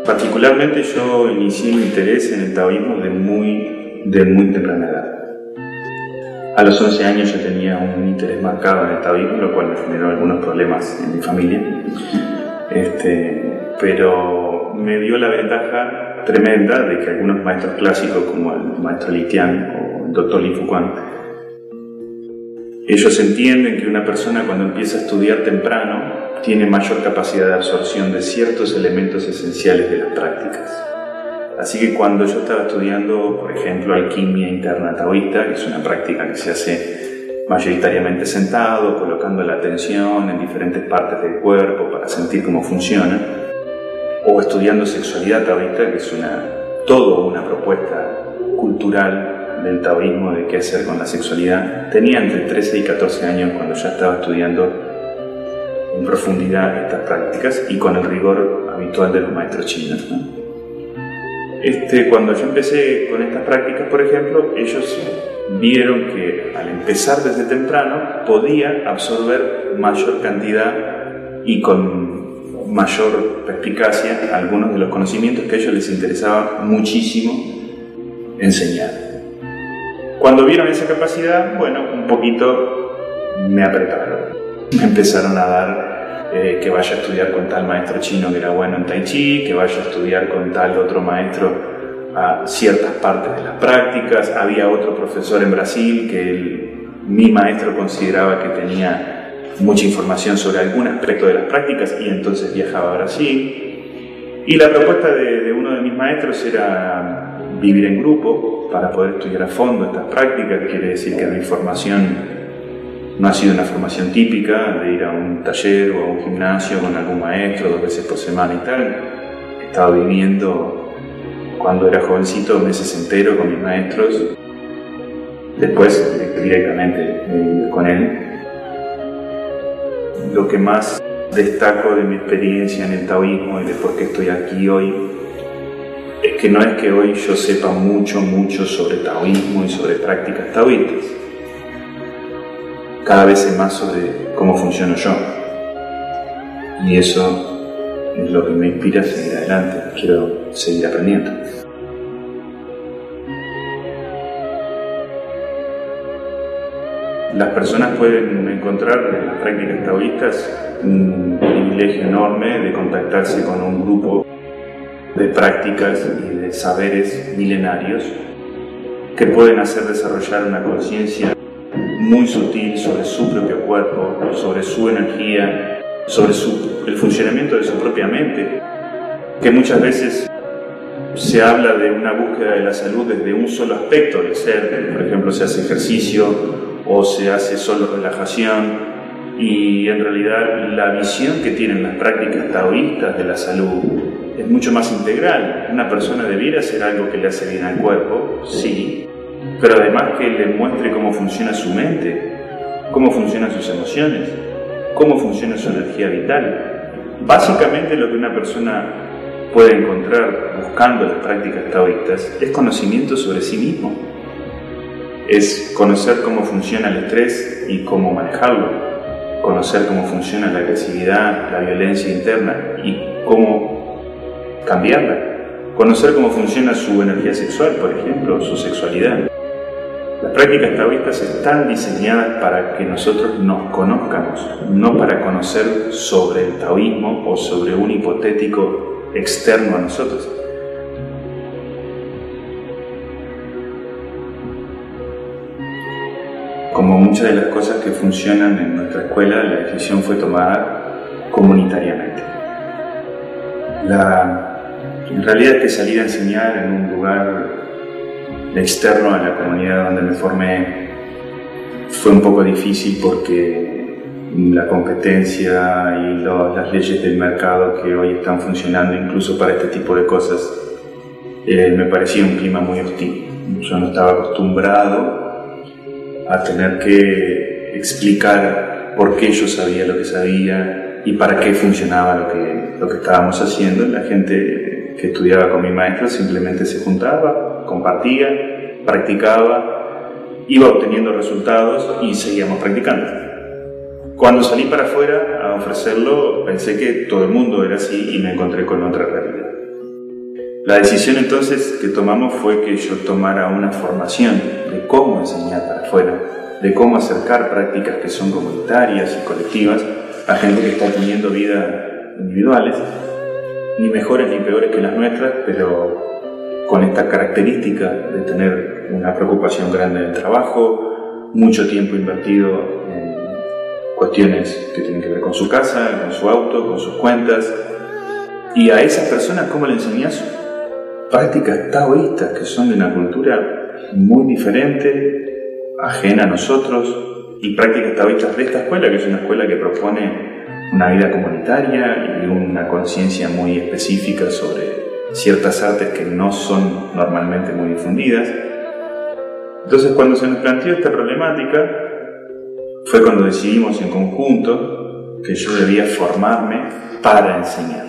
Particularmente yo inicié mi interés en el taoísmo de muy temprana edad. A los 11 años yo tenía un interés marcado en el taoísmo, lo cual me generó algunos problemas en mi familia. Pero me dio la ventaja tremenda de que algunos maestros clásicos, como el maestro Li Tian o el doctor Li Fuquan, ellos entienden que una persona cuando empieza a estudiar temprano tiene mayor capacidad de absorción de ciertos elementos esenciales de las prácticas. Así que cuando yo estaba estudiando, por ejemplo, alquimia interna taoísta, que es una práctica que se hace mayoritariamente sentado, colocando la atención en diferentes partes del cuerpo para sentir cómo funciona, o estudiando sexualidad taoísta, que es toda una propuesta cultural del taoísmo de qué hacer con la sexualidad, tenía entre 13 y 14 años cuando ya estaba estudiando en profundidad estas prácticas y con el rigor habitual de los maestros chinos, ¿no? Cuando yo empecé con estas prácticas, por ejemplo, ellos vieron que al empezar desde temprano podía absorber mayor cantidad y con mayor perspicacia algunos de los conocimientos que a ellos les interesaba muchísimo enseñar. Cuando vieron esa capacidad, bueno, un poquito me apretaron. Me empezaron a dar que vaya a estudiar con tal maestro chino que era bueno en Tai Chi, que vaya a estudiar con tal otro maestro a ciertas partes de las prácticas. Había otro profesor en Brasil que mi maestro consideraba que tenía mucha información sobre algún aspecto de las prácticas y entonces viajaba a Brasil. Y la propuesta de uno de mis maestros era vivir en grupo para poder estudiar a fondo estas prácticas. Quiere decir que mi formación no ha sido una formación típica de ir a un taller o a un gimnasio con algún maestro 2 veces por semana y tal. He estado viviendo, cuando era jovencito, meses enteros con mis maestros. Después, directamente, con él. Lo que más destaco de mi experiencia en el taoísmo y de por qué estoy aquí hoy es que no es que hoy yo sepa mucho sobre taoísmo y sobre prácticas taoístas. Cada vez sé más sobre cómo funciono yo. Y eso es lo que me inspira a seguir adelante. Quiero seguir aprendiendo. Las personas pueden encontrar en las prácticas taoístas un privilegio enorme de contactarse con un grupo de prácticas y de saberes milenarios que pueden hacer desarrollar una conciencia muy sutil sobre su propio cuerpo, sobre su energía, sobre el funcionamiento de su propia mente, que muchas veces se habla de una búsqueda de la salud desde un solo aspecto del ser. Por ejemplo, se hace ejercicio o se hace solo relajación, y en realidad la visión que tienen las prácticas taoístas de la salud es mucho más integral. Una persona debiera hacer algo que le hace bien al cuerpo, sí, pero además que le muestre cómo funciona su mente, cómo funcionan sus emociones, cómo funciona su energía vital. Básicamente lo que una persona puede encontrar buscando las prácticas taoístas es conocimiento sobre sí mismo. Es conocer cómo funciona el estrés y cómo manejarlo, conocer cómo funciona la agresividad, la violencia interna y cómo cambiarla, conocer cómo funciona su energía sexual, por ejemplo, su sexualidad. Las prácticas taoístas están diseñadas para que nosotros nos conozcamos, no para conocer sobre el taoísmo o sobre un hipotético externo a nosotros. Como muchas de las cosas que funcionan en nuestra escuela, la decisión fue tomada comunitariamente. En realidad es que salir a enseñar en un lugar externo a la comunidad donde me formé fue un poco difícil porque la competencia y las leyes del mercado que hoy están funcionando incluso para este tipo de cosas me parecía un clima muy hostil. Yo no estaba acostumbrado a tener que explicar por qué yo sabía lo que sabía y para qué funcionaba lo que estábamos haciendo, la gente que estudiaba con mi maestro simplemente se juntaba, compartía, practicaba, iba obteniendo resultados y seguíamos practicando. Cuando salí para afuera a ofrecerlo, pensé que todo el mundo era así y me encontré con otra realidad. La decisión entonces que tomamos fue que yo tomara una formación de cómo enseñar para afuera, de cómo acercar prácticas que son comunitarias y colectivas a gente que está teniendo vidas individuales, ni mejores ni peores que las nuestras, pero con esta característica de tener una preocupación grande en el trabajo, mucho tiempo invertido en cuestiones que tienen que ver con su casa, con su auto, con sus cuentas. Y a esas personas, ¿cómo le enseñas? Prácticas taoístas que son de una cultura muy diferente, ajena a nosotros, y prácticas taoístas de esta escuela, que es una escuela que propone una vida comunitaria y una conciencia muy específica sobre ciertas artes que no son normalmente muy difundidas. Entonces, cuando se nos planteó esta problemática, fue cuando decidimos en conjunto que yo debía formarme para enseñar.